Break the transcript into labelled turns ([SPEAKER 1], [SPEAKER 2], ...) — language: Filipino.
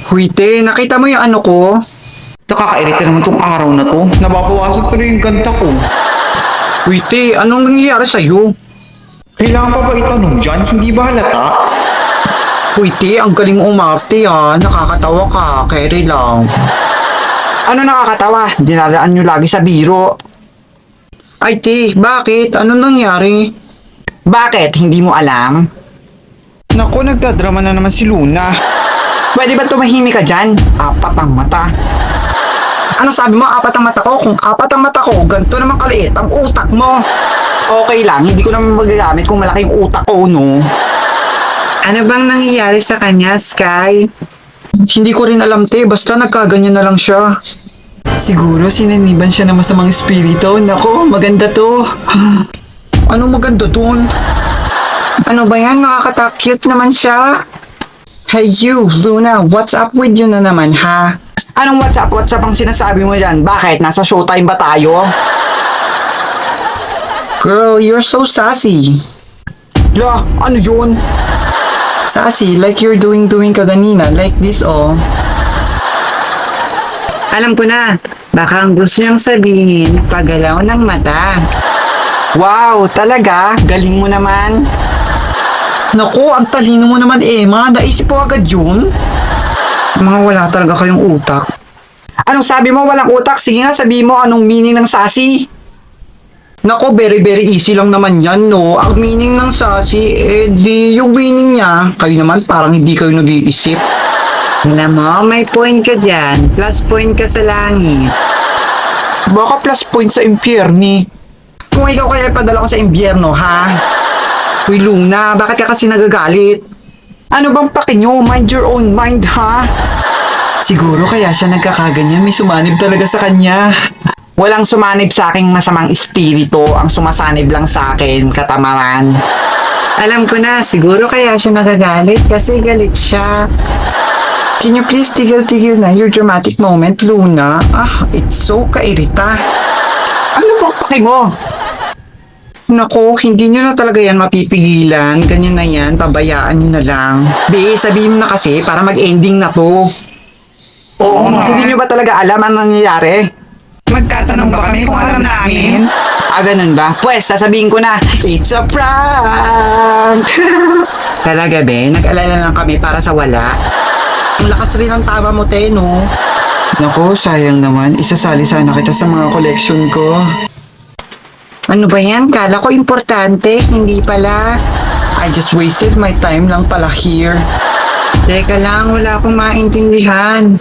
[SPEAKER 1] Huy, te, nakita mo yung ano ko?
[SPEAKER 2] Nakakairita naman tong araw na to. Nababawasan ko na yung ganda ko.
[SPEAKER 1] Huy, te, anong nangyayari sa'yo?
[SPEAKER 2] Kailangan pa ba itanong dyan? Hindi ba halata?
[SPEAKER 1] Huy, te, ang galing mo umarte ha. Nakakatawa ka, kere lang. Ano nakakatawa? Dinalaan nyo lagi sa biro. Ay, te, bakit? Ano nangyari? Bakit? Hindi mo alam?
[SPEAKER 2] Naku, nagdadrama na naman si Luna.
[SPEAKER 1] Pwede ba tumahimik ka dyan? Apat ang mata. Ano sabi mo, apat ang mata ko? Kung apat ang mata ko, ganito naman kaliit ang utak mo. Okay lang, hindi ko naman magagamit kung malaki yung utak ko, no? Ano bang nangyayari sa kanya, Sky? Hindi ko rin alam, te. Basta nagkaganyan na lang siya. Siguro sinaniban siya ng masamang espiritu. Nako, maganda to. Ano maganda dun? Ano ba yan? Nakakatakot naman siya. Hey you, Luna, what's up with you na naman, ha? Anong what's up? What's up ang sinasabi mo dyan? Bakit? Nasa showtime ba tayo? Girl, you're so sassy. La, ano yun? Sassy, like you're doing kaganina, like this, oh. Alam ko na, baka ang gusto niyang sabihin, paggalaw ng mata. Wow, talaga? Galing mo naman. Naku, ang talino mo naman, Emma. Naisip mo agad yun? Mga wala talaga kayong utak. Anong sabi mo, walang utak? Sige nga, sabihin mo anong meaning ng sassy. Nako, very easy lang naman yan, no? Ang meaning ng sassy, di yung meaning niya. Kayo naman, parang hindi kayo nag-iisip. Alam mo, may point ka dyan. Plus point ka sa langit. Baka plus point sa impyerni. Kung ikaw kaya padala ko sa impyerno, ha? Uy, Luna, bakit ka kasi nagagalit? Ano bang paki nyo? Mind your own mind, ha? Siguro kaya siya nagkakaganyan. May sumanib talaga sa kanya. Walang sumanib sa aking masamang espiritu. Ang sumasanib lang sa akin, katamaran. Alam ko na, siguro kaya siya nagagalit kasi galit siya. Can you please tigil-tigil na your dramatic moment, Luna? Ah, it's so kairita. Ano bang paki mo? Nako, hindi nyo na talaga yan mapipigilan. Ganyan na yan, pabayaan nyo na lang. Be, sabihin mo na kasi para mag-ending na to.
[SPEAKER 2] Oo nga.
[SPEAKER 1] Hindi nyo ba talaga alam ang nangyayari?
[SPEAKER 2] Magtatanong ba kami kung alam namin?
[SPEAKER 1] Ah, ganun ba? Pwes, sasabihin ko na, it's a prank! Talaga, be? Nag-alala lang kami para sa wala. Ang lakas rin ang tama mo, te, no? Nako, sayang naman. Isasali sana kita sa mga collection ko. Ano ba yan? Kala ko importante. Hindi pala. I just wasted my time lang pala here. Teka lang, wala akong maintindihan.